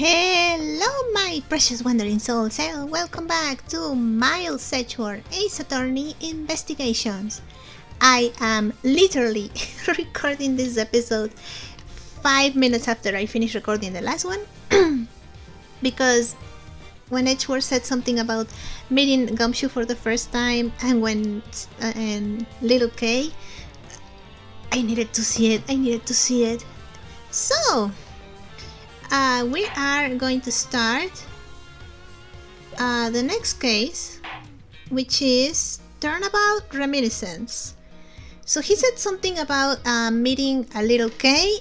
Hello, my precious wandering souls, and welcome back to Miles Edgeworth, AceAttorney Investigations. I am literally recording this episode 5 minutes after I finished recording the last one because when Edgeworth said something about meeting Gumshoe for the first time and Little K, I needed to see it. So we are going to start the next case, which is Turnabout Reminiscence. So he said something about meeting a Little K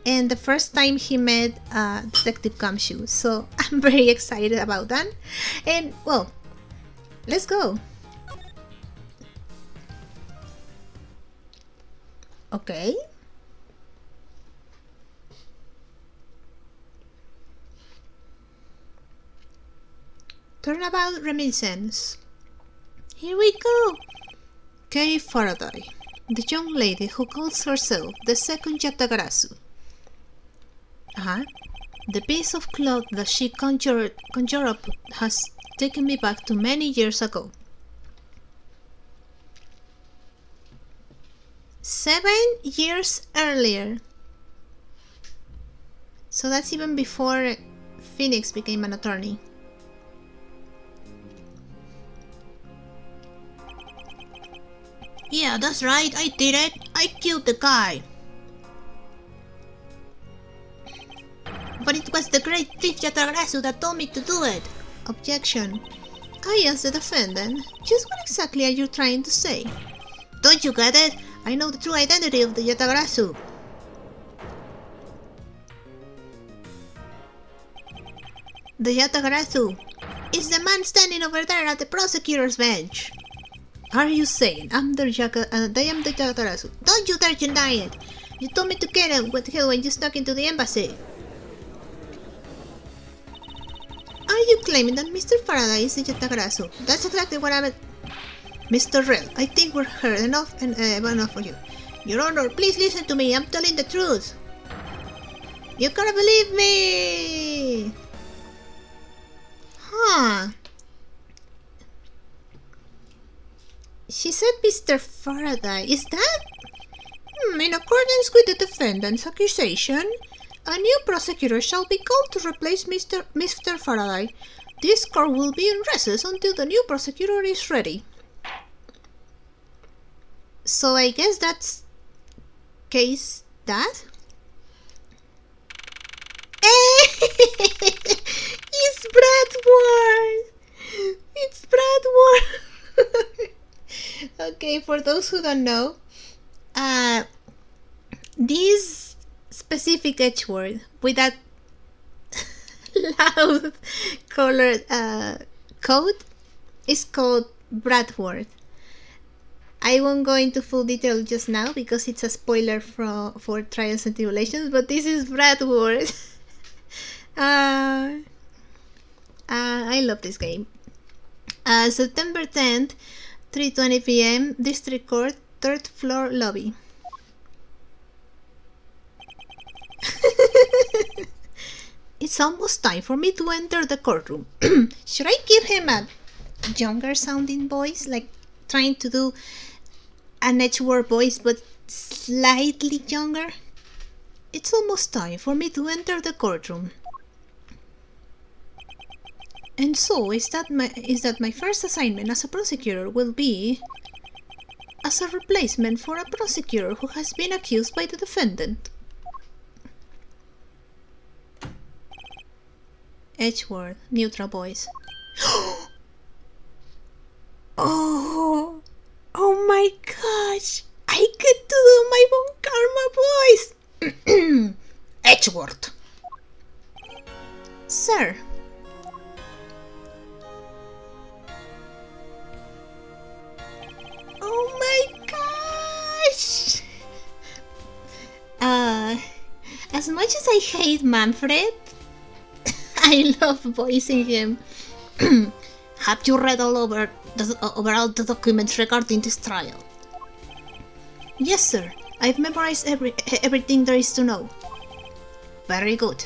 and the first time he met Detective Gumshoe. So I'm very excited about that. And well, let's go. Okay. Turnabout Reminiscence. Here we go! Kay Faraday, the young lady who calls herself the second Yatagarasu. The piece of cloth that she conjured up has taken me back to many years ago. 7 years earlier. So that's even before Phoenix became an attorney. Yeah, that's right, I did it. I killed the guy. But it was the great thief Yatagarasu that told me to do it. Objection. I asked the defendant, just what exactly are you trying to say? Don't you get it? I know the true identity of the Yatagarasu. The Yatagarasu is the man standing over there at the prosecutor's bench. Are you saying I am the Yatagarasu? Don't you dare deny it! You told me to get him with him when you snuck into the embassy. Are you claiming that Mr. Faraday is the Yatagarasu? That's exactly what I meant. Mr. Rell, I think we're heard enough for you. Your Honor, please listen to me. I'm telling the truth. You gotta believe me. She said Mr. Faraday. Is that? In accordance with the defendant's accusation, a new prosecutor shall be called to replace Mr. Faraday. This court will be in recess until the new prosecutor is ready. So I guess that's case that? It's Bratworth! It's Bratworth! Okay, for those who don't know, this specific Edgeworth with that loud colored coat is called Bratworth. I won't go into full detail just now because it's a spoiler for Trials and Tribulations, but this is Bratworth. I love this game. September 10th, 3:20 p.m. District Court, 3rd floor lobby. It's almost time for me to enter the courtroom. Should I give him a younger sounding voice, like trying to do an Edgeworth voice but slightly younger? It's almost time for me to enter the courtroom. And so is that my first assignment as a prosecutor will be as a replacement for a prosecutor who has been accused by the defendant. Edgeworth, neutral voice. Oh my gosh! I get to do my own karma voice! Edgeworth! Sir. Oh my gosh! As much as I hate Manfred, I love voicing him. Have you read all over all the documents regarding this trial? Yes, sir. I've memorized everything there is to know. Very good.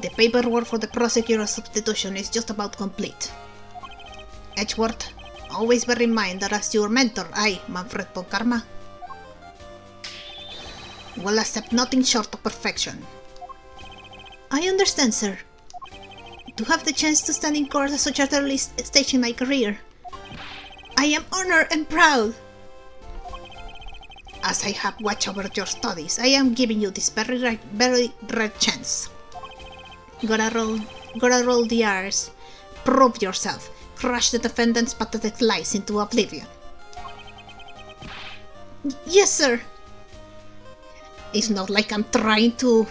The paperwork for the prosecutor's substitution is just about complete. Edgeworth, always bear in mind that as your mentor, I, Manfred von Karma, will accept nothing short of perfection. I understand, sir. To have the chance to stand in court at such an early stage in my career, I am honored and proud. As I have watched over your studies, I am giving you this very rare chance. Gotta roll the R's. Prove yourself. Crush the defendant's pathetic lies into oblivion. Yes, sir. It's not like I'm trying to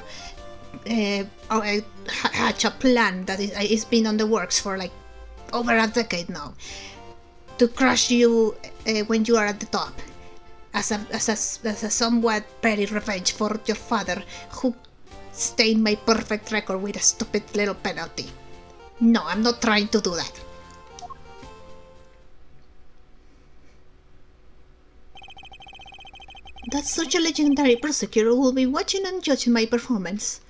hatch a plan that is been on the works for like over a decade now. To crush you when you are at the top. As a somewhat petty revenge for your father, who stained my perfect record with a stupid little penalty. No, I'm not trying to do that. That such a legendary prosecutor will be watching and judging my performance.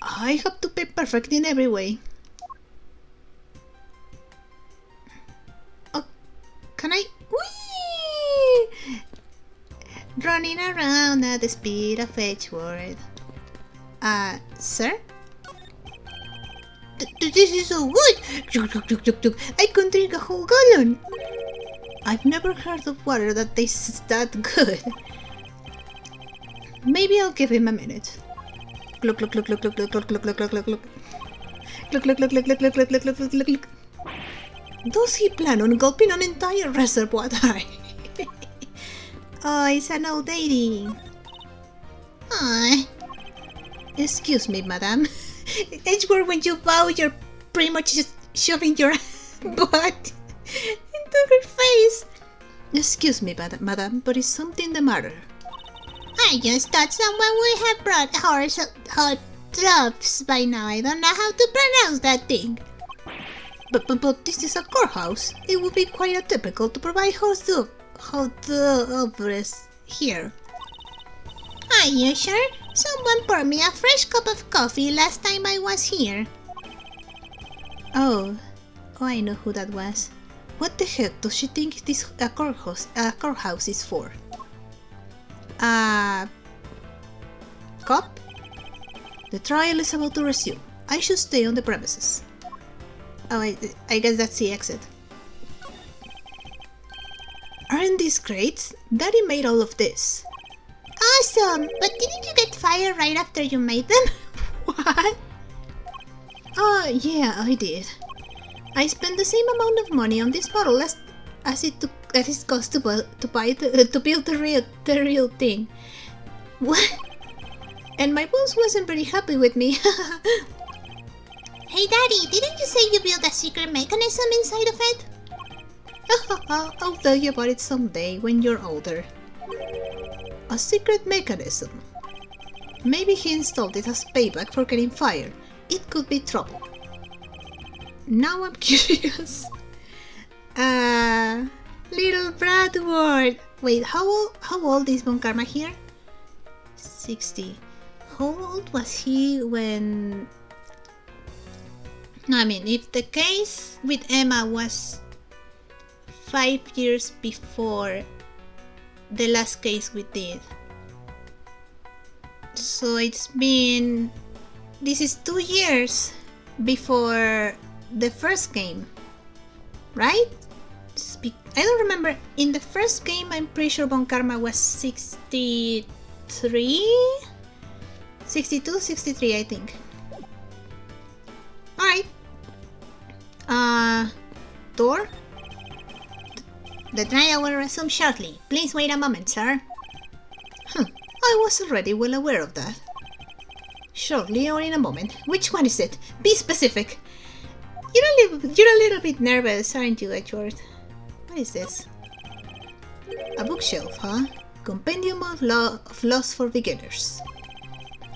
I have to be perfect in every way. Oh, can I? Whee! Running around at the speed of Edgeworth. Sir? This is so good! I can drink a whole gallon! I've never heard of water that tastes that good. Maybe I'll give him a minute. Look. Does he plan on gulping an entire reservoir? Oh, it's an old lady. Excuse me, madam. Edgeworth, when you bow, you're pretty much just shoving your butt into her face. Excuse me, madam, but is something the matter? I just thought someone would have brought hot drops by now. I don't know how to pronounce that thing. But this is a courthouse. It would be quite atypical to provide hot drops here. Are you sure? Someone poured me a fresh cup of coffee last time I was here. Oh, I know who that was. What the heck does she think this a courthouse is for? Cop? The trial is about to resume. I should stay on the premises. Oh, I guess that's the exit. Aren't these great? Daddy made all of this. Awesome! But didn't you get fired right after you made them? What? Oh, yeah, I did. I spent the same amount of money on this bottle as it cost to build the real thing. What? And my boss wasn't very happy with me. Hey Daddy, didn't you say you built a secret mechanism inside of it? I'll tell you about it someday when you're older. A secret mechanism. Maybe he installed it as payback for getting fired. It could be trouble. Now I'm curious. Little Bratworth. Wait, how old is Von Karma here? 60. How old was he when... No, I mean, if the case with Emma was 5 years before the last case we did. So it's been... This is 2 years before the first game, right? I don't remember. In the first game, I'm pretty sure Von Karma was 63? 62, 63, I think. Alright. Door? The trial will resume shortly. Please wait a moment, sir. I was already well aware of that. Shortly or in a moment. Which one is it? Be specific. You're a little bit nervous, aren't you, Edgeworth? What is this? A bookshelf, huh? Compendium of Laws for Beginners.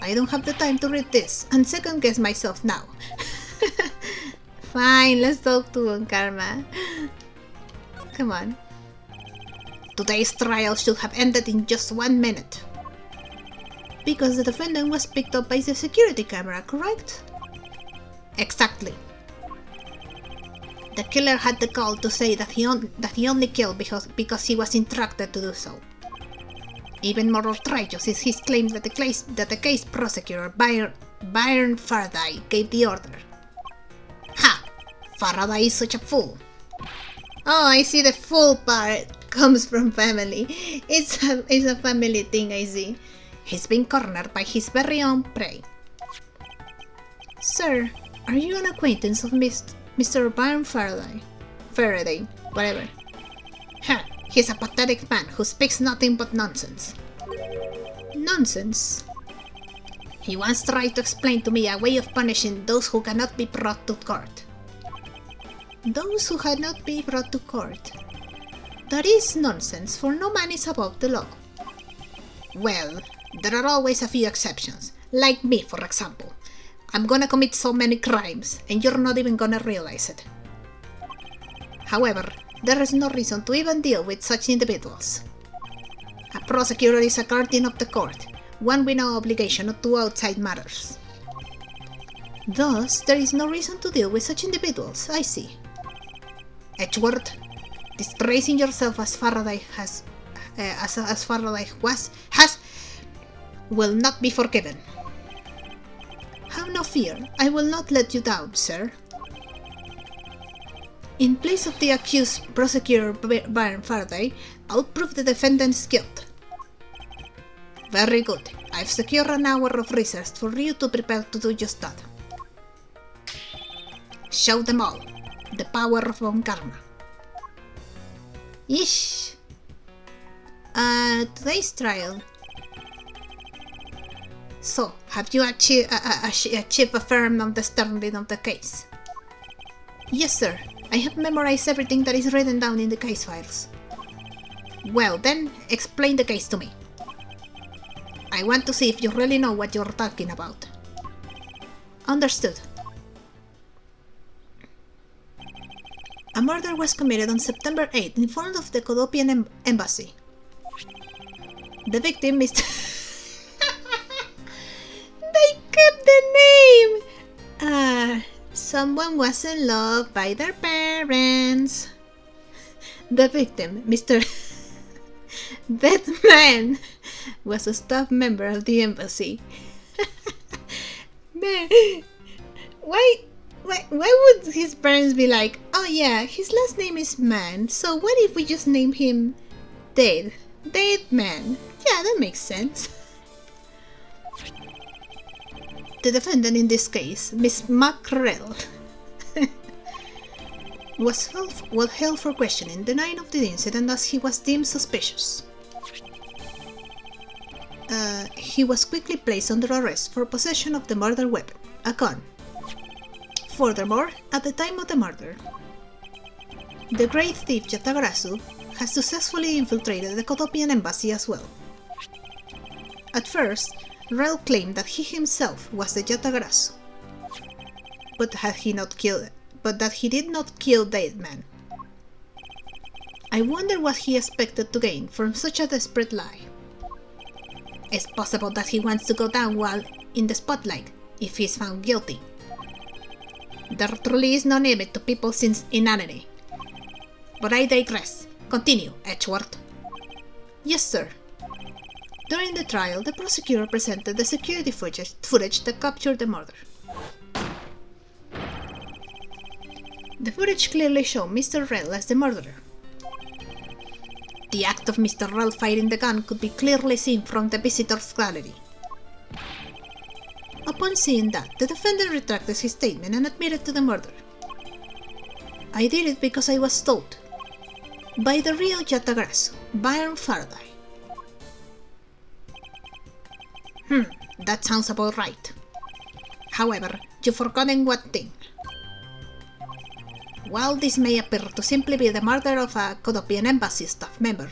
I don't have the time to read this and second guess myself now. Fine, let's talk to Von Karma. Come on. Today's trial should have ended in just 1 minute. because the defendant was picked up by the security camera, correct? Exactly. The killer had the gall to say that he only killed because he was instructed to do so. Even more outrageous is his claim that the case prosecutor, Byron Faraday, gave the order. Ha! Faraday is such a fool. Oh, I see, the fool part comes from family. It's a family thing, I see. He's been cornered by his very own prey. Sir, are you an acquaintance of Mr. Byron Faraday? Faraday, whatever. Huh, he's a pathetic man who speaks nothing but nonsense. Nonsense? He once tried to explain to me a way of punishing those who cannot be brought to court. Those who cannot be brought to court? That is nonsense, for no man is above the law. Well, there are always a few exceptions, like me, for example. I'm gonna commit so many crimes, and you're not even gonna realize it. However, there is no reason to even deal with such individuals. A prosecutor is a guardian of the court, one with no obligation to outside matters. Thus, there is no reason to deal with such individuals, I see. Edgeworth, disgracing yourself as Faraday will not be forgiven. Have no fear, I will not let you down, sir. In place of the accused prosecutor Byron Faraday, I'll prove the defendant's guilt. Very good. I've secured an hour of research for you to prepare to do just that. Show them all the power of Von Karma. Ish. Today's trial. So, have you achieved a firm understanding of the case? Yes, sir. I have memorized everything that is written down in the case files. Well then, explain the case to me. I want to see if you really know what you're talking about. Understood. A murder was committed on September 8th in front of the Kodopian embassy. The victim is... They kept the name! Someone was in love by their parents. The victim, Mr. That man was a staff member of the embassy. Man, why would his parents be like, oh yeah, his last name is Man, so what if we just name him Dead Man? Yeah, that makes sense. The defendant in this case, Miss Mackerel, was held for questioning, denying of the incident as he was deemed suspicious. He was quickly placed under arrest for possession of the murder weapon, a gun. Furthermore, at the time of the murder, the great thief Yatagarasu has successfully infiltrated the Kodopian embassy as well. At first, Rel claimed that he himself was the Yatagarasu, but that he did not kill Dead Man. I wonder what he expected to gain from such a desperate lie. It's possible that he wants to go down while in the spotlight, if he is found guilty. There truly is no limit to people's inanity. But I digress. Continue, Edgeworth. Yes, sir. During the trial, the prosecutor presented the security footage that captured the murder. The footage clearly showed Mr. Rel as the murderer. The act of Mr. Rel firing the gun could be clearly seen from the visitor's gallery. Upon seeing that, the defendant retracted his statement and admitted to the murder. I did it because I was told by the real Yatagarasu, Byron Faraday. That sounds about right. However, you've forgotten one thing. While this may appear to simply be the murder of a Kodopian embassy staff member,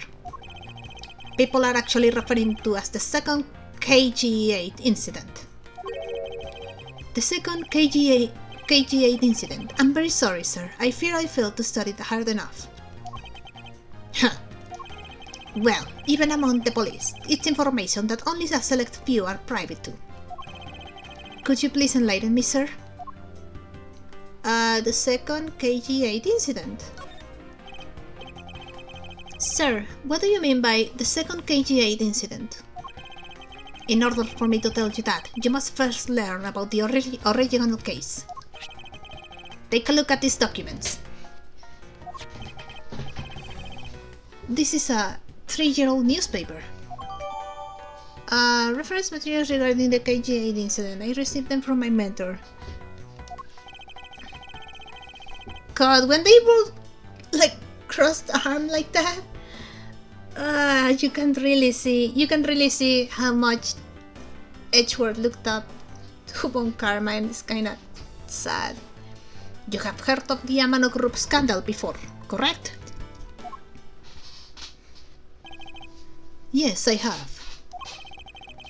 people are actually referring to as the second KG8 incident. The second KG8 incident. I'm very sorry, sir. I fear I failed to study it hard enough. Well, even among the police, it's information that only a select few are privy to. Could you please enlighten me, sir? The second KG8 incident. Sir, what do you mean by the second KG8 incident? In order for me to tell you that, you must first learn about the original case. Take a look at these documents. This is a 3-year-old newspaper. Reference materials regarding the KG8 incident. I received them from my mentor. God, when they both crossed the arm like that, you can really see how much Edgeworth looked up to Von Karma, and it's kinda sad. You have heard of the Amano Group scandal before, correct? Yes, I have.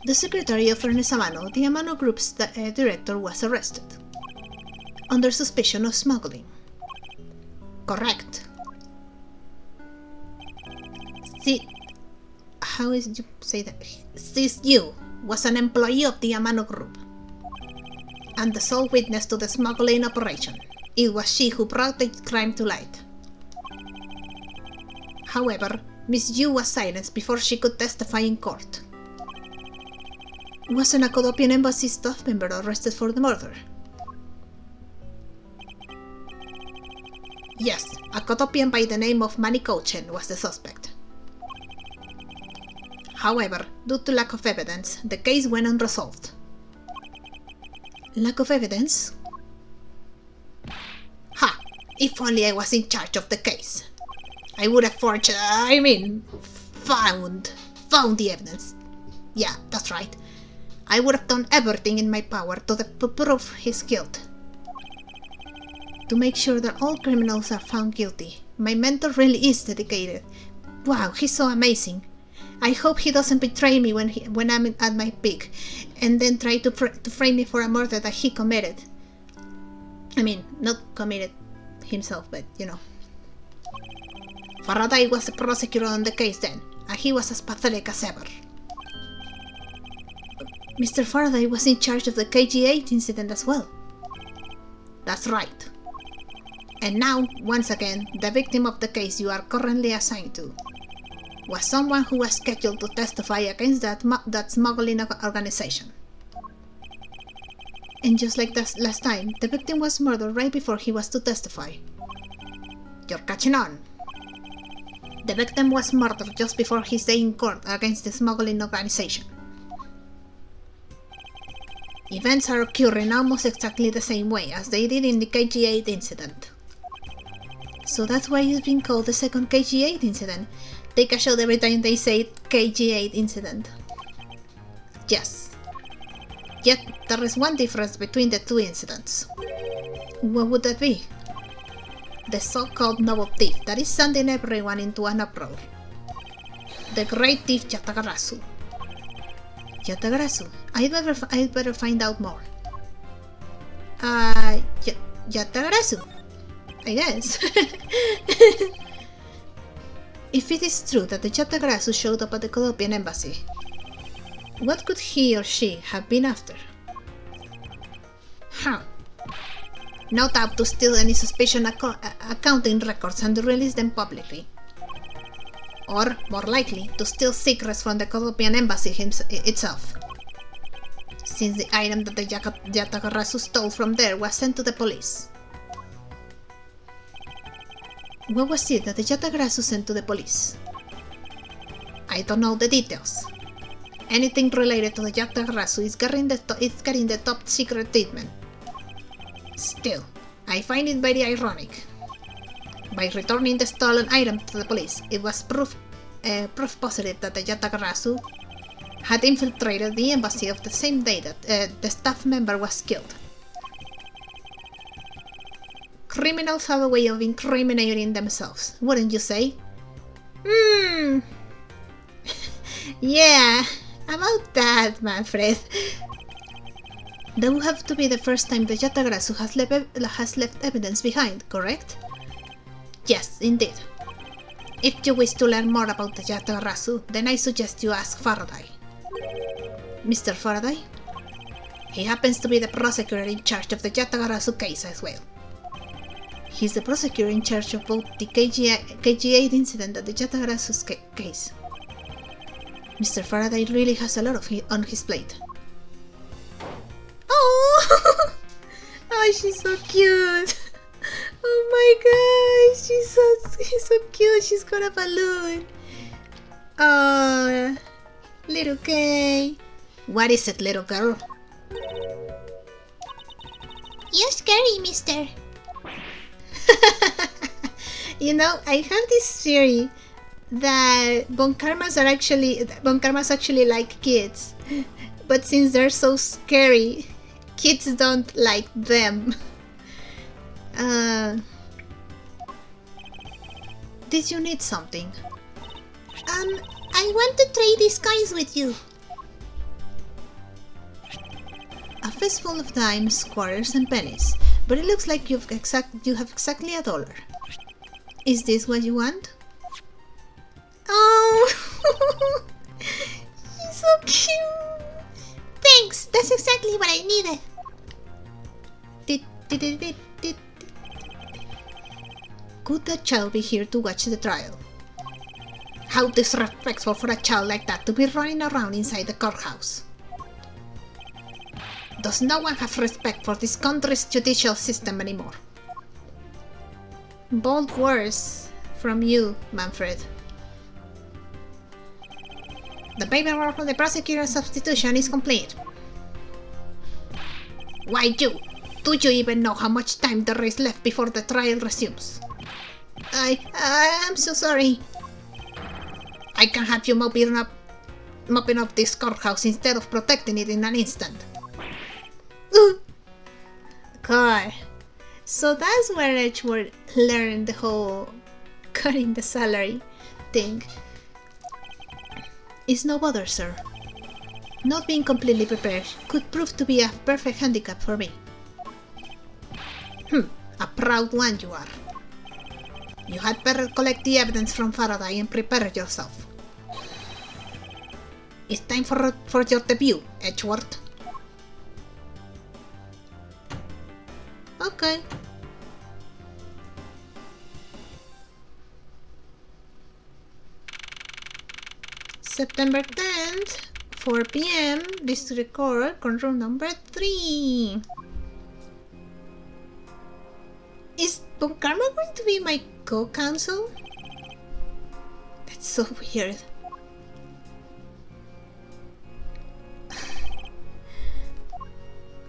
The secretary of Ernest Amano, the Amano Group's director, was arrested under suspicion of smuggling. Correct. How is you say that? This you was an employee of the Amano Group and the sole witness to the smuggling operation. It was she who brought the crime to light. However, Miss Yu was silenced before she could testify in court. Was an Akodopian embassy staff member arrested for the murder? Yes, a Kotopian by the name of Manny Kochen was the suspect. However, due to lack of evidence, the case went unresolved. Lack of evidence? Ha! If only I was in charge of the case. I would have found the evidence. Yeah, that's right. I would have done everything in my power to prove his guilt. To make sure that all criminals are found guilty. My mentor really is dedicated. Wow, he's so amazing. I hope he doesn't betray me when I'm at my peak, and then try to frame me for a murder that he committed. I mean, not committed himself, but you know. Faraday was the prosecutor on the case then, and he was as pathetic as ever. Mr. Faraday was in charge of the KG8 incident as well. That's right. And now, once again, the victim of the case you are currently assigned to was someone who was scheduled to testify against that smuggling organization. And just like last time, the victim was murdered right before he was to testify. You're catching on. The victim was murdered just before his day in court against the smuggling organization. Events are occurring almost exactly the same way as they did in the KG8 incident. So that's why it's been called the second KG8 incident. Take a shot every time they say KG8 incident. Yes. Yet there is one difference between the two incidents. What would that be? The so-called noble thief that is sending everyone into an uproar. The great thief Yatagarasu. Yatagarasu. I'd better find out more. Yatagarasu. I guess. If it is true that the Yatagarasu showed up at the Kodopian embassy, what could he or she have been after? No doubt to steal any suspicious accounting records and release them publicly. Or, more likely, to steal secrets from the Kodopian embassy itself, since the item that the Yatagarasu stole from there was sent to the police. What was it that the Yatagarasu sent to the police? I don't know the details. Anything related to the Yatagarasu is getting the top secret treatment. Still, I find it very ironic. By returning the stolen item to the police, it was proof positive that the Yatagarasu had infiltrated the embassy of the same day that the staff member was killed. Criminals have a way of incriminating themselves, wouldn't you say? Yeah, about that, Manfred. That would have to be the first time the Yatagarasu has left evidence behind, correct? Yes, indeed. If you wish to learn more about the Yatagarasu, then I suggest you ask Faraday. Mr. Faraday? He happens to be the prosecutor in charge of the Yatagarasu case as well. He's the prosecutor in charge of both the KG8 incident and the Yatagarasu case. Mr. Faraday really has a lot on his plate. Oh! Oh, she's so cute! Oh my gosh, she's so cute. She's got a balloon. Oh, little Kay. What is it, little girl? You're scary, mister. You know, I have this theory that Bon Karmas actually like kids, but since they're so scary, kids don't like them. Did you need something? I want to trade these coins with you. A fistful of dimes, quarters, and pennies, but it looks like you have exactly $1. Is this what you want? Oh, she's so cute. Thanks, that's exactly what I needed. Could that child be here to watch the trial? How disrespectful for a child like that to be running around inside the courthouse. Does no one have respect for this country's judicial system anymore? Bold words from you, Manfred. The paperwork for the prosecutor's substitution is complete. Why you? Do you even know how much time there is left before the trial resumes? I'm so sorry. I can have you mopping up this courthouse instead of protecting it in an instant. God. So that's where Edgeworth learned the whole cutting the salary thing. It's no bother, sir. Not being completely prepared could prove to be a perfect handicap for me. A proud one you are. You had better collect the evidence from Faraday and prepare yourself. It's time for your debut, Edgeworth. Okay. September 10th, 4 PM, District Court, control number 3. Is Bon Karma going to be my co-counsel? That's so weird.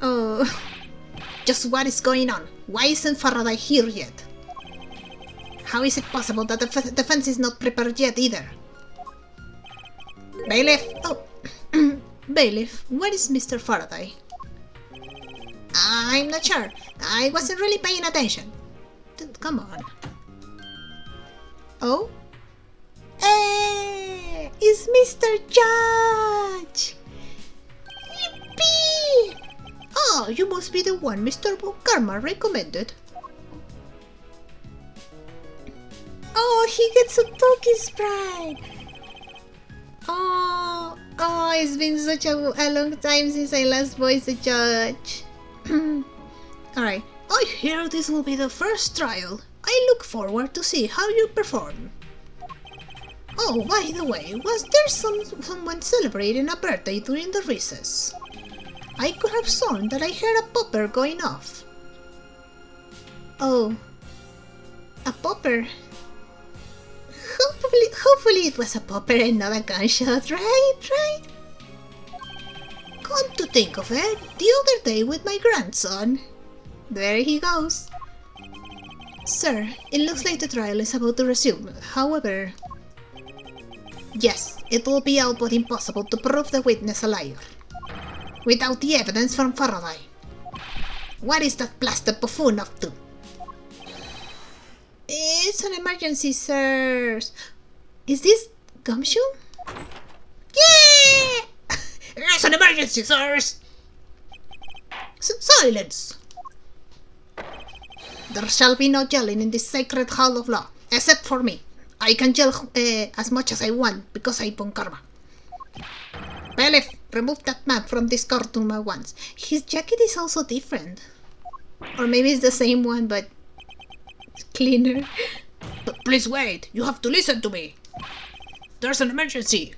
Oh. Just what is going on? Why isn't Faraday here yet? How is it possible that the defense is not prepared yet either? Bailiff! Oh, Bailiff, where is Mr. Faraday? I'm not sure. I wasn't really paying attention. Come on. Oh? Hey! It's Mr. Judge! Yippee! Oh, you must be the one Mr. Bon Karma recommended. Oh, he gets a Toki Sprite! Oh, it's been such a long time since I last voiced the judge. Alright, I hear this will be the first trial. I look forward to see how you perform. Oh, by the way, was there someone celebrating a birthday during the recess? I could have sworn that I heard a popper going off. Oh, a popper. Hopefully it was a popper and not a gunshot, right? Come to think of it, the other day with my grandson. There he goes. Sir, it looks like the trial is about to resume. However... Yes, it will be all but impossible to prove the witness a liar. Without the evidence from Faraday. What is that blasted buffoon up to? It's an emergency, sirs. Is this Gumshoe? Yeah! It's an emergency, sirs! Silence! There shall be no yelling in this sacred hall of law, except for me. I can yell as much as I want because I want karma. Bailiff, remove that map from this cartoon at once. His jacket is also different. Or maybe it's the same one, but cleaner. But please wait, you have to listen to me. There's an emergency.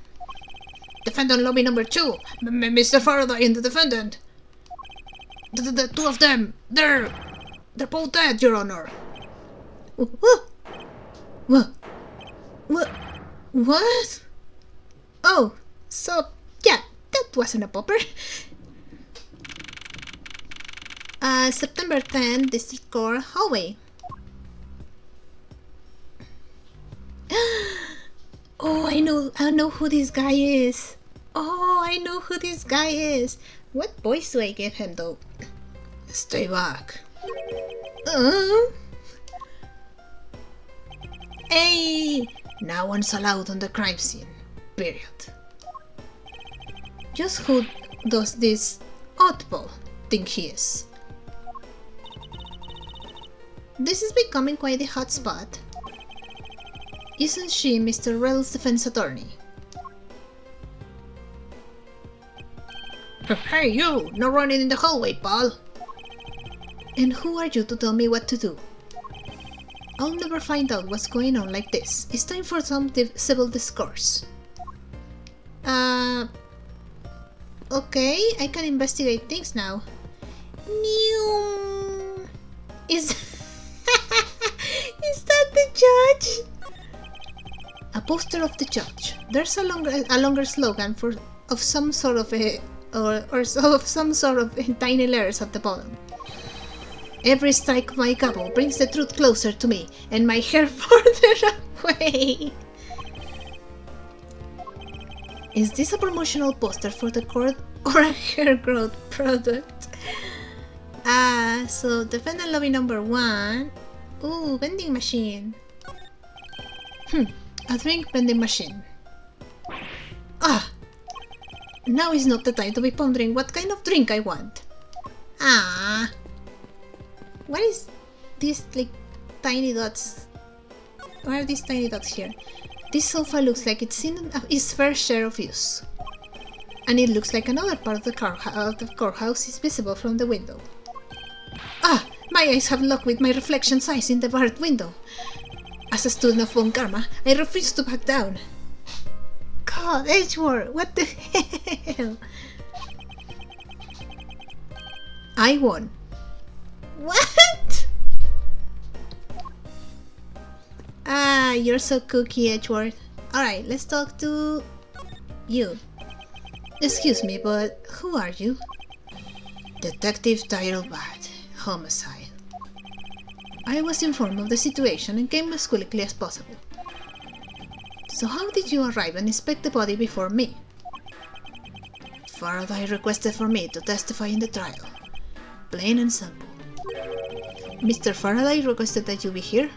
Defendant lobby number 2. Mr. Faraday and the defendant. The two of them, they're both dead, Your Honor. What? Oh, so yeah, that wasn't a popper. September 10, District Court hallway. Oh, I know who this guy is. Oh, I know who this guy is. What voice do I give him though? Stay back. Hey! No one's allowed on the crime scene. Period. Just who does this oddball think he is? This is becoming quite a hot spot. Isn't she Mr. Reddle's defense attorney? Hey you! No running in the hallway, pal! And who are you to tell me what to do? I'll never find out what's going on like this. It's time for some civil discourse. Okay, I can investigate things now. Is that the judge? A poster of the judge. There's a longer slogan of some sort of tiny letters at the bottom. Every strike of my gavel brings the truth closer to me, and my hair further away. Is this a promotional poster for the court or a hair growth product? So defendant lobby number 1. Ooh, vending machine. A drink vending machine. Now is not the time to be pondering what kind of drink I want. What is these like tiny dots? Why are these tiny dots here? This sofa looks like it's seen its fair share of use. And it looks like another part of the courthouse is visible from the window. My eyes have locked with my reflection size in the barred window. As a student of Von Karma, I refuse to back down. God, Edgeworth, what the hell? I won. What? You're so cookie, Edgeworth. Alright, let's talk to you. Excuse me, but who are you? Detective Tyrell Bad, homicide. I was informed of the situation and came as quickly as possible. So how did you arrive and inspect the body before me? Faraday requested for me to testify in the trial. Plain and simple. Mr. Faraday requested that you be here?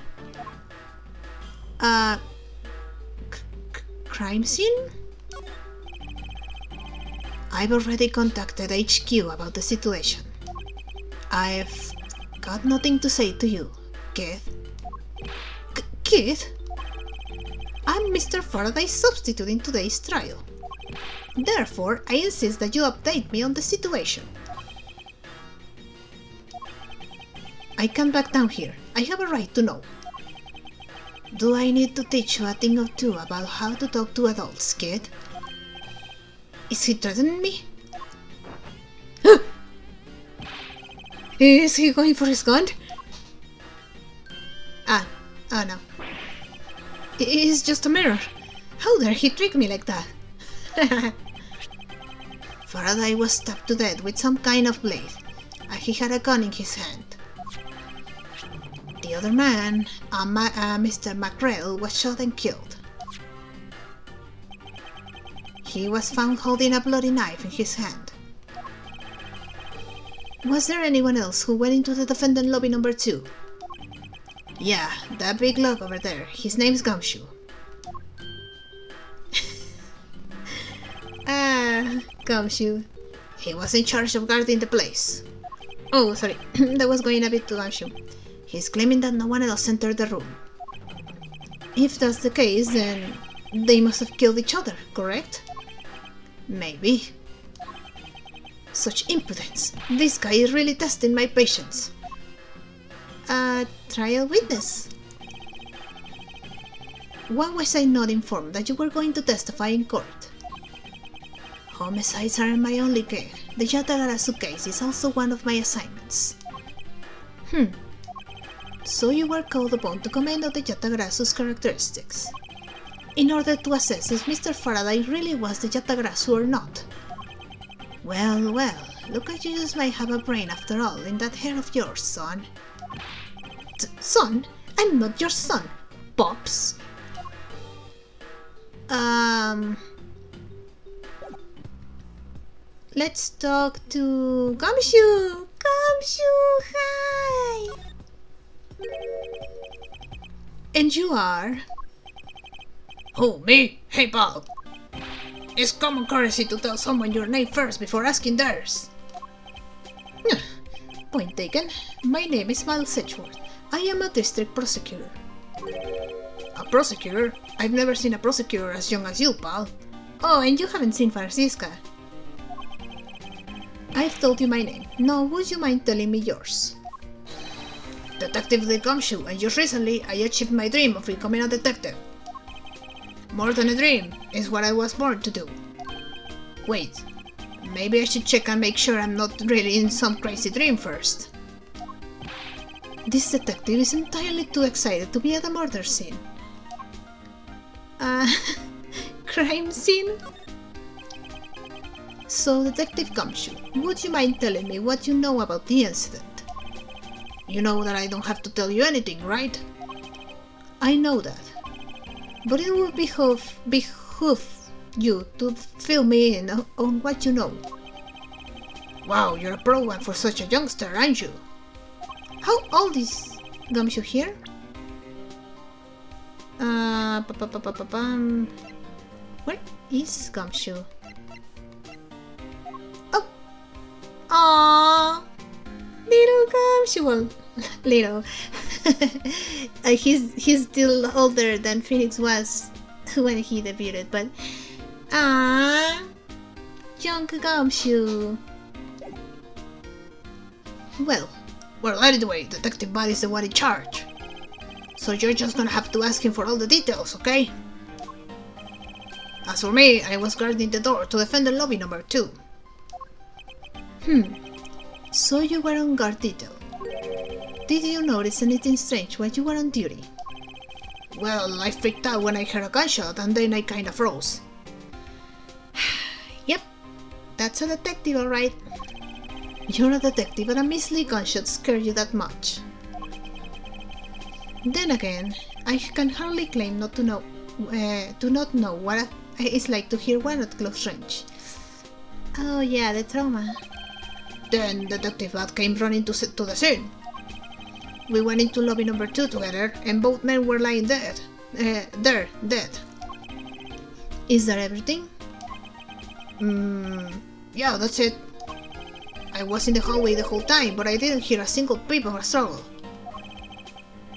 Crime scene? I've already contacted HQ about the situation. I've got nothing to say to you, kid. Kid? I'm Mr. Faraday's substitute in today's trial. Therefore, I insist that you update me on the situation. I can't back down here. I have a right to know. Do I need to teach you a thing or two about how to talk to adults, kid? Is he threatening me? Is he going for his gun? Oh no. It's just a mirror. How dare he trick me like that? Faraday was stabbed to death with some kind of blade, and he had a gun in his hand. The other man, Mr. Macrell, was shot and killed. He was found holding a bloody knife in his hand. Was there anyone else who went into the defendant lobby number 2? Yeah, that big log over there. His name's Gumshoe. Gumshoe. He was in charge of guarding the place. Oh, sorry, that was going a bit too Gumshoe. He's claiming that no one else entered the room. If that's the case, then they must have killed each other, correct? Maybe. Such impudence. This guy is really testing my patience. Trial witness. Why was I not informed that you were going to testify in court? Homicides aren't my only care. The Yatagarasu case is also one of my assignments. So you were called upon to comment on the Yatagarasu's characteristics, in order to assess if Mr. Faraday really was the Yatagarasu or not. Well, look like you just might have a brain after all in that hair of yours, son. Son? I'm not your son, Pops. Let's talk to Gumshoe! Gumshoe, hi! And you are? Who, me? Hey, pal! It's common courtesy to tell someone your name first before asking theirs. Point taken. My name is Miles Edgeworth. I am a district prosecutor. A prosecutor? I've never seen a prosecutor as young as you, pal. Oh, and you haven't seen Kidziska. I've told you my name. Now, would you mind telling me yours? Detective the Gumshoe, and just recently I achieved my dream of becoming a detective. More than a dream, is what I was born to do. Wait, maybe I should check and make sure I'm not really in some crazy dream first. This detective is entirely too excited to be at a murder scene. Crime scene? So, Detective Gumshoe, would you mind telling me what you know about the incident? You know that I don't have to tell you anything, right? I know that. But it would behoove you to fill me in on what you know. Wow, you're a pro one for such a youngster, aren't you? How old is Gumshoe here? Where is Gumshoe? Oh! Aww! Little Gumshoe! Well, little. He's still older than Phoenix was when he debuted, but young Gumshoe. Well, anyway, Detective Bud is the one in charge. So you're just gonna have to ask him for all the details, okay? As for me, I was guarding the door to defend the lobby number 2. So you were on guard detail. Did you notice anything strange while you were on duty? Well, I freaked out when I heard a gunshot and then I kinda froze. Yep, that's a detective, alright. You're a detective and a measly gunshot scared you that much. Then again, I can hardly claim not to not know what it's like to hear one at close range. Oh yeah, the trauma. Then Detective Bud came running to the scene. We went into lobby number 2 together, and both men were lying dead. Dead. Is that everything? Yeah, that's it. I was in the hallway the whole time, but I didn't hear a single peep of a struggle.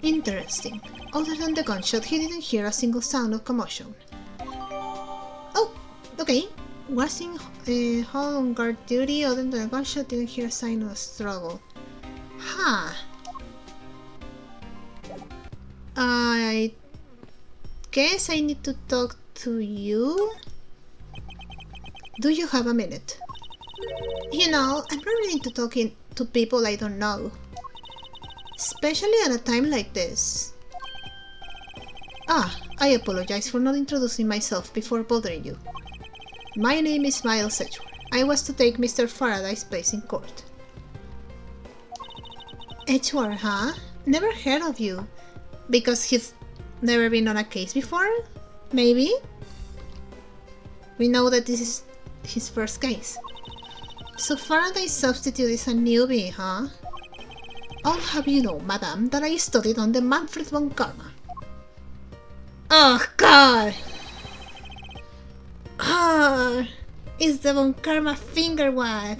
Interesting. Other than the gunshot, he didn't hear a single sound of commotion. Oh, okay. Was in hall on guard duty, other than the gunshot, didn't hear a sign of a struggle. Huh. I guess I need to talk to you? Do you have a minute? You know, I'm not really into talking to people I don't know. Especially at a time like this. I apologize for not introducing myself before bothering you. My name is Miles Edgeworth. I was to take Mr. Faraday's place in court. Edgeworth, huh? Never heard of you. Because he's never been on a case before? Maybe? We know that this is his first case. So Faraday's substitute is a newbie, huh? I'll have you know, madam, that I studied under Manfred von Karma. Oh god! It's the von Karma finger wag.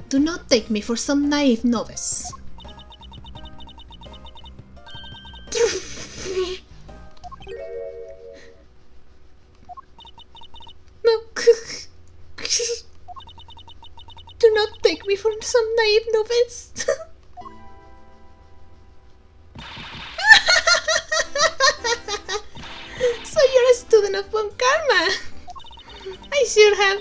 Do not take me for some naive novice. I'm some naive novice. So you're a student of Von Karma. I should have.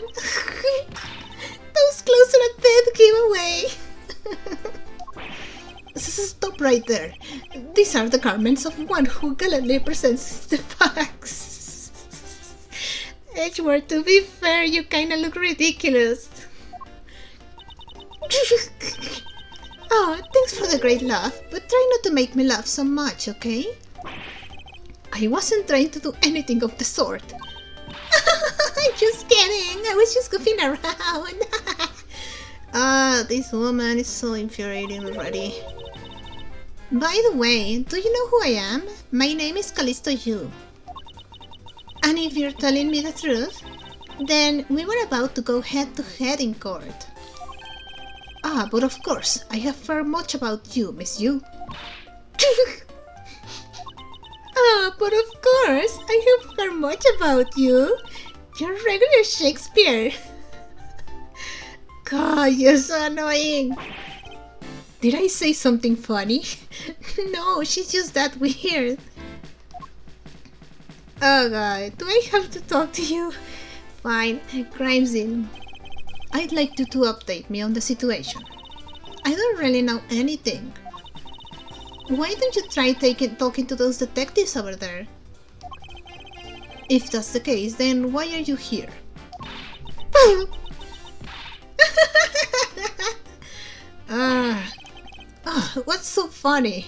Those clothes are a dead giveaway. Stop right there. These are the garments of one who gallantly presents the facts. Edgeworth, to be fair, you kinda look ridiculous. Oh, thanks for the great laugh, but try not to make me laugh so much, okay? I wasn't trying to do anything of the sort. I'm just kidding, I was just goofing around. This woman is so infuriating already. By the way, do you know who I am? My name is Callisto Yu. And if you're telling me the truth, then we were about to go head to head in court. Ah, but of course, I have heard much about you, Miss Yu. Ah, but of course, I have heard much about you. You're regular Shakespeare. God, you're so annoying. Did I say something funny? No, she's just that weird. Oh god, do I have to talk to you? Fine, crime scene. I'd like you to update me on the situation. I don't really know anything. Why don't you try talking to those detectives over there? If that's the case, then why are you here? What's so funny?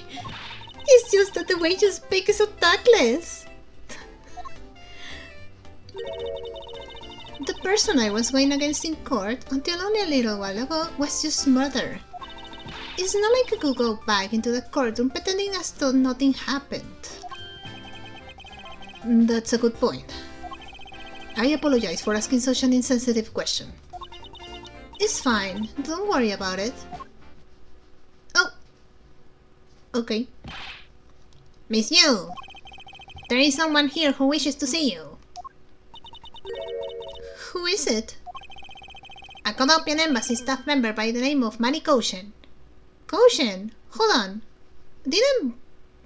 It's just that the way you speak is so tactless. The person I was going against in court until only a little while ago was just murder. It's not like I could go back into the courtroom pretending as though nothing happened. That's a good point. I apologize for asking such an insensitive question. It's fine, don't worry about it. Oh! Okay. Miss Yu! There is someone here who wishes to see you. Who is it? A Kodopian embassy staff member by the name of Manny Koshen. Koshen? Hold on. Didn't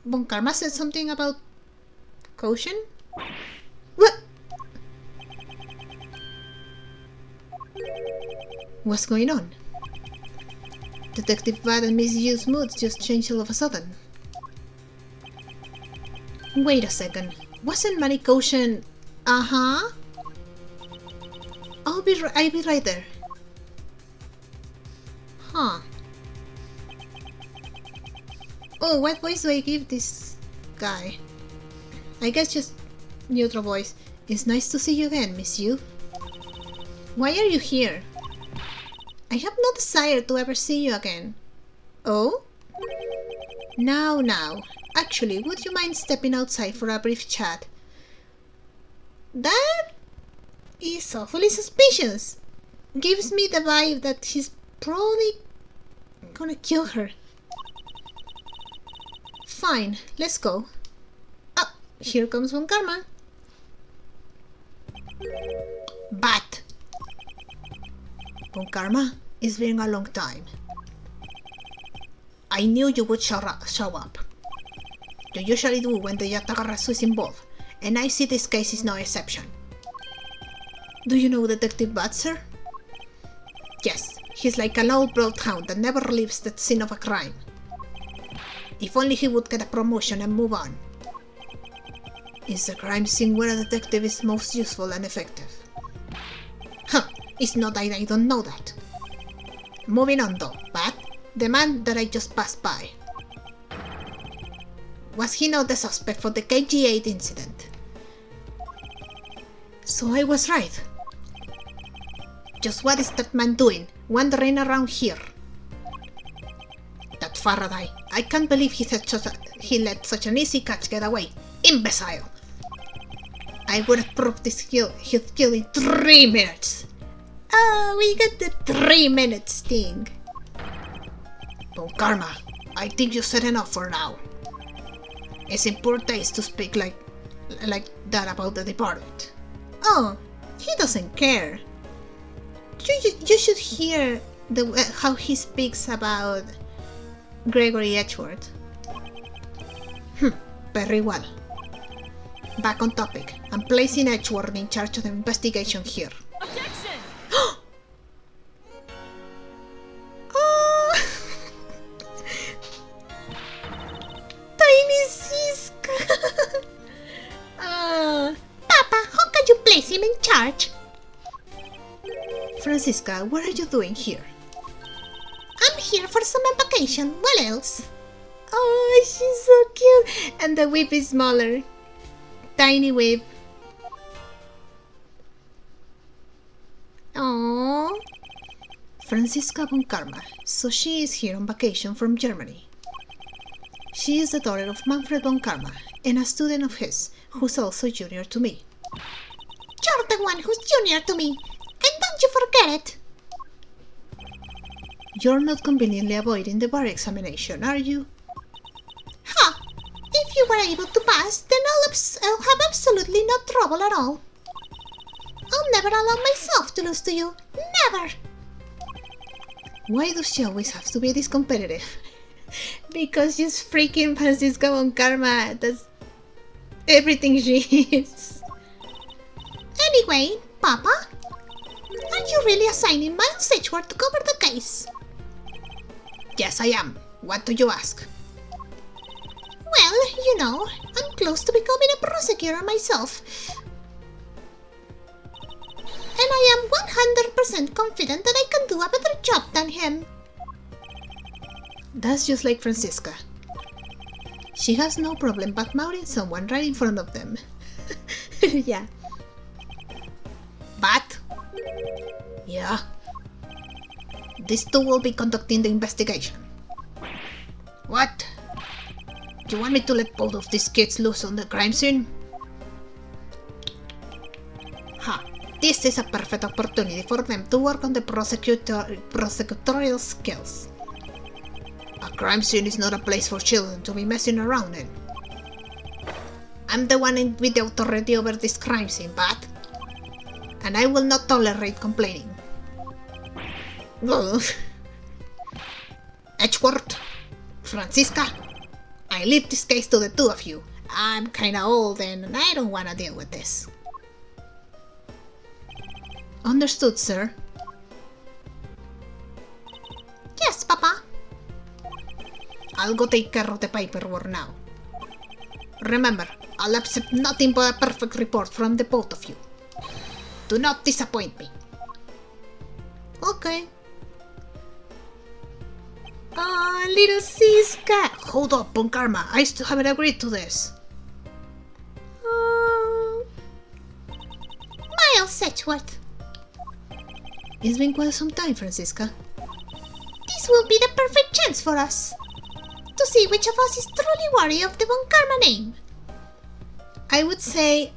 Von Karma say something about Koshen? What? What's going on? Detective Bad and Miss Yu's moods just changed all of a sudden. Wait a second. Wasn't Manny Koshen... Uh-huh? I'll be right there. Huh. Oh, what voice do I give this guy? I guess just neutral voice. It's nice to see you again, Miss Yu. Why are you here? I have no desire to ever see you again. Oh? Now. Actually, would you mind stepping outside for a brief chat? That is awfully suspicious. Gives me the vibe that he's probably gonna kill her. Fine, let's go. Ah, here comes Von Karma. Bat! Von Karma, it's been a long time. I knew you would show up. You usually do when the Yatagarasu is involved, and I see this case is no exception. Do you know Detective Bat, sir? Yes, he's like an old bloodhound that never leaves the scene of a crime. If only he would get a promotion and move on. It's the crime scene where a detective is most useful and effective. Huh, it's not that I don't know that. Moving on though, Bat, the man that I just passed by. Was he not the suspect for the KG8 incident? So I was right. Just what is that man doing, wandering around here? That Faraday, I can't believe he let such an easy catch get away. Imbecile! I would have proved his kill in 3 minutes. Oh, we got the 3 minutes thing. Von Karma, I think you said enough for now. It's in poor taste to speak like that about the departed. Oh, he doesn't care. You should hear how he speaks about Gregory Edgeworth. Very well. Back on topic. I'm placing Edgeworth in charge of the investigation here. Objection! Oh! Tiny Siska! Papa, how can you place him in charge? Franziska, what are you doing here? I'm here for summer vacation. What else? Oh, she's so cute. And the whip is smaller. Tiny whip. Aww. Franziska von Karma, so she is here on vacation from Germany. She is the daughter of Manfred von Karma and a student of his, who's also junior to me. You're the one who's junior to me. And don't you forget it. You're not conveniently avoiding the bar examination, are you? Ha! If you were able to pass, then I'll have absolutely no trouble at all. I'll never allow myself to lose to you. Never! Why does she always have to be this competitive? Because she's freaking Franziska von Karma. That's everything she is. Anyway, Papa, are you really assigning Miles Edgeworth to cover the case? Yes, I am. What do you ask? Well, you know, I'm close to becoming a prosecutor myself. And I am 100% confident that I can do a better job than him. That's just like Franziska. She has no problem badmouthing someone right in front of them. Yeah. But... yeah. These two will be conducting the investigation. What? You want me to let both of these kids loose on the crime scene? Ha! This is a perfect opportunity for them to work on the prosecutorial skills. A crime scene is not a place for children to be messing around in. I'm the one with the authority over this crime scene, but... and I will not tolerate complaining. Edgeworth, Franziska, I leave this case to the two of you. I'm kinda old and I don't wanna deal with this. Understood, sir. Yes, Papa. I'll go take care of the paperwork now. Remember, I'll accept nothing but a perfect report from the both of you. Do not disappoint me. Okay. Oh, little Siska. Hold up, Von Karma. I still haven't agreed to this. Oh. Miles Edgeworth. It's been quite some time, Franziska. This will be the perfect chance for us to see which of us is truly worthy of the Von Karma name. I would say,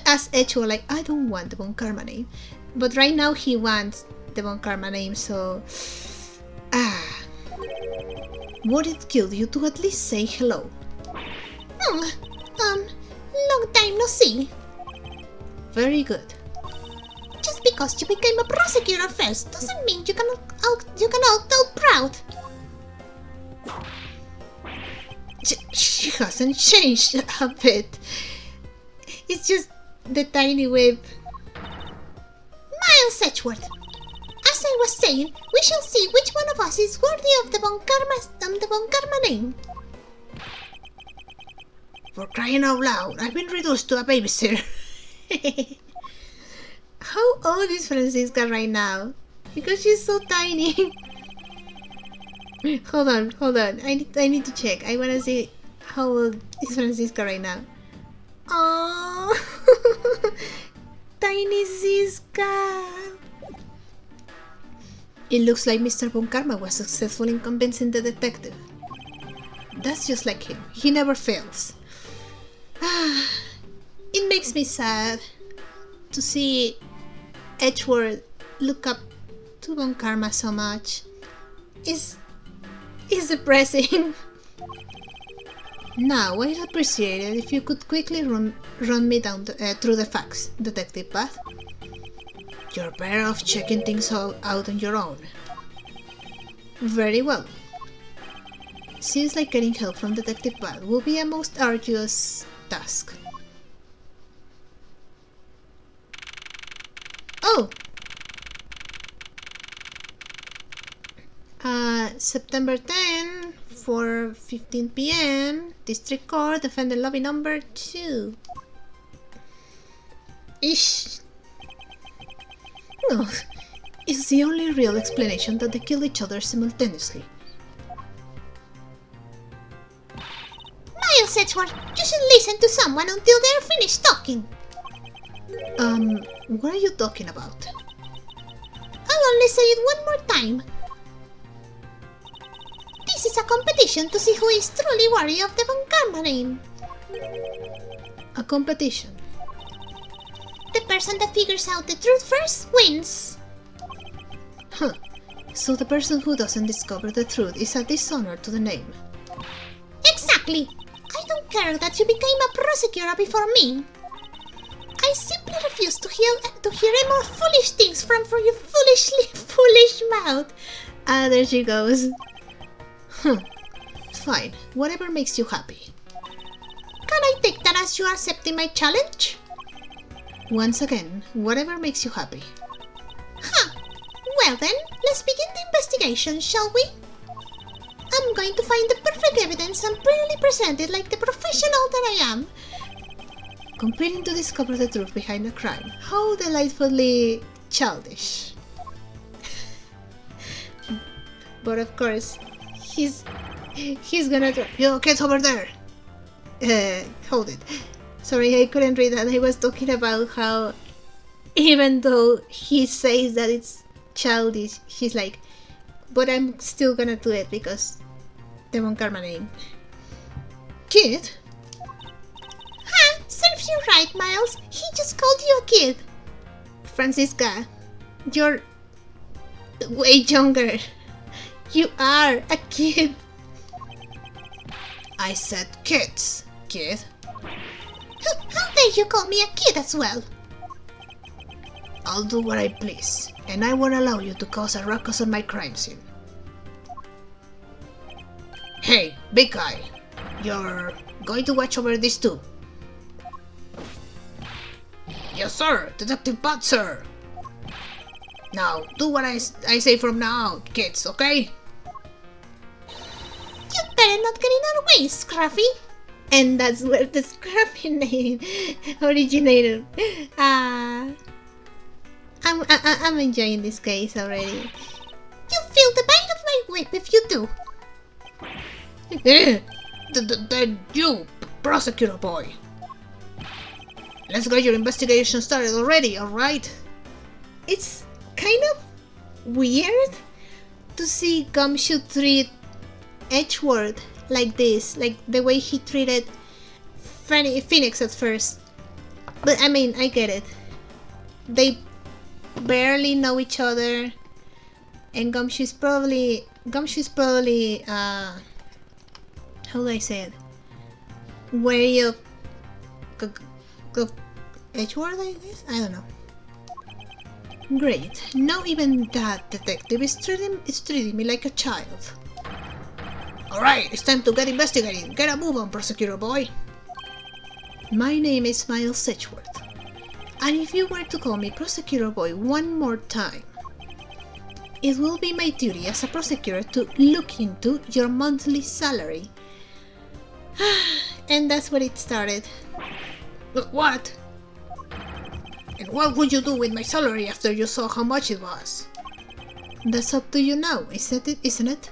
as Edgeworth, like, I don't want the Von Karma name. But right now he wants the Von Karma name, so... would it kill you to at least say hello? Long time no see. Very good. Just because you became a prosecutor first doesn't mean you can act out proud. She hasn't changed a bit. It's just the tiny whip. Miles Edgeworth. As I was saying, we shall see which one of us is worthy of the Von Karma name. For crying out loud, I've been reduced to a babysitter. How old is Franziska right now? Because she's so tiny. Hold on. I need to check. I wanna see how old is Franziska right now. Oh, tiny Siska. It looks like Mr. Von Karma was successful in convincing the detective. That's just like him. He never fails. It makes me sad to see Edgeworth look up to Von Karma so much. It's depressing. Now, I'd appreciate it if you could quickly run me down through the facts, Detective Bath. You're better off checking things out on your own. Very well. Seems like getting help from Detective Bud will be a most arduous task. Oh! September 10, 4:15 p.m. District Court, Defendant Lobby number 2. Ish. No, it's the only real explanation that they killed each other simultaneously. Miles Edgeworth, you should listen to someone until they're finished talking. What are you talking about? I'll only say it one more time. This is a competition to see who is truly worthy of the Von Karma name. A competition? The person that figures out the truth first wins. Huh. So the person who doesn't discover the truth is a dishonor to the name. Exactly. I don't care that you became a prosecutor before me. I simply refuse to hear any more foolish things from your foolish mouth. Ah, there she goes. Fine. Whatever makes you happy. Can I take that as you accepting my challenge? Once again, whatever makes you happy. Huh. Well then, let's begin the investigation, shall we? I'm going to find the perfect evidence and brilliantly present it like the professional that I am. Competing to discover the truth behind a crime. How delightfully childish. But of course, he's gonna try. Yo, kids over there! Hold it. Sorry, I couldn't read that. He was talking about how even though he says that it's childish, he's like, but I'm still gonna do it because the Von Karma name. Kid? Huh? Serves you right, Miles. He just called you a kid. Francisca, you're way younger. You are a kid. I said kids, kid. How dare you call me a kid as well? I'll do what I please, and I won't allow you to cause a ruckus on my crime scene. Hey, big guy, you're going to watch over this too? Yes, sir, Detective Bud, sir. Now, do what I say from now on, kids, okay? You better not get in our way, Scruffy. And that's where the Scruffy name originated. I'm enjoying this case already. You'll feel the bite of my whip if you do. Then you, prosecutor boy. Let's get your investigation started already, alright? It's kind of weird to see Gumshoe treat Edgeworth like this, like the way he treated Phoenix at first. But I mean, I get it. They barely know each other, and Gumshoe's probably how do I say it? Wary of Edgeworth, I guess? I don't know. Great. Now even that detective is treating me like a child. Alright, it's time to get investigating. Get a move on, prosecutor boy. My name is Miles Edgeworth. And if you were to call me prosecutor boy one more time, it will be my duty as a prosecutor to look into your monthly salary. And that's where it started. What? And what would you do with my salary after you saw how much it was? That's up to you now, isn't it?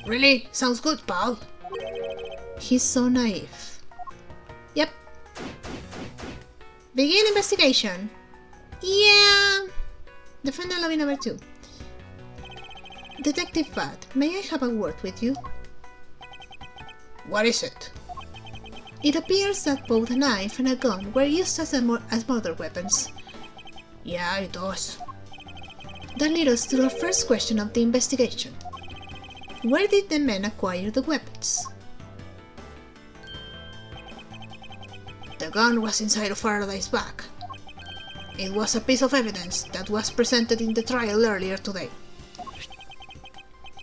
Really? Sounds good, pal. He's so naive. Yep. Begin investigation. Yeah. Defendant lobby number 2. Detective Bud, may I have a word with you? What is it? It appears that both a knife and a gun were used as murder weapons. Yeah, it does. That leads us to our first question of the investigation. Where did the men acquire the weapons? The gun was inside of Faraday's bag. It was a piece of evidence that was presented in the trial earlier today.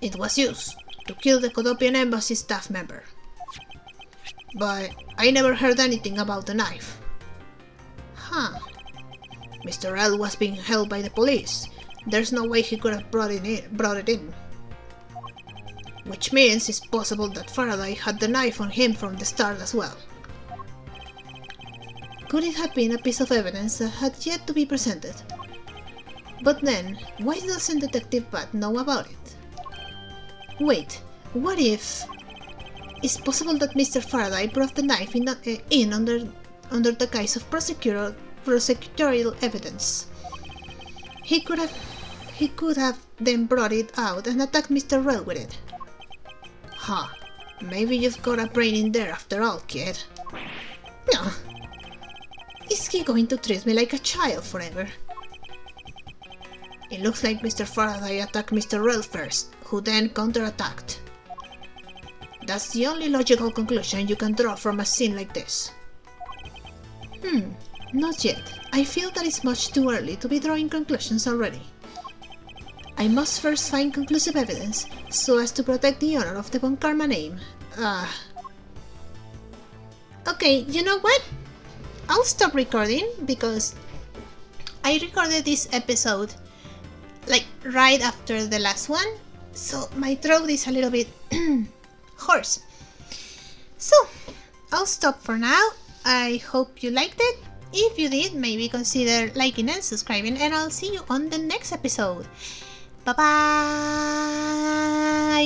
It was used to kill the Kodopian embassy staff member. But I never heard anything about the knife. Huh. Mr. L was being held by the police. There's no way he could have brought it in. Which means it's possible that Faraday had the knife on him from the start as well. Could it have been a piece of evidence that had yet to be presented? But then, why doesn't Detective Bat know about it? Wait, what if... It's possible that Mr. Faraday brought the knife in under the guise of prosecutorial evidence. He could have then brought it out and attacked Mr. Rell with it. Huh, maybe you've got a brain in there after all, kid. No. Is he going to treat me like a child forever? It looks like Mr. Faraday attacked Mr. Rell first, who then counterattacked. That's the only logical conclusion you can draw from a scene like this. Not yet. I feel that it's much too early to be drawing conclusions already. I must first find conclusive evidence, so as to protect the honor of the Von Karma name. Okay, you know what? I'll stop recording, because I recorded this episode like right after the last one, so my throat is a little bit hoarse. So, I'll stop for now. I hope you liked it. If you did, maybe consider liking and subscribing, and I'll see you on the next episode. Bye bye!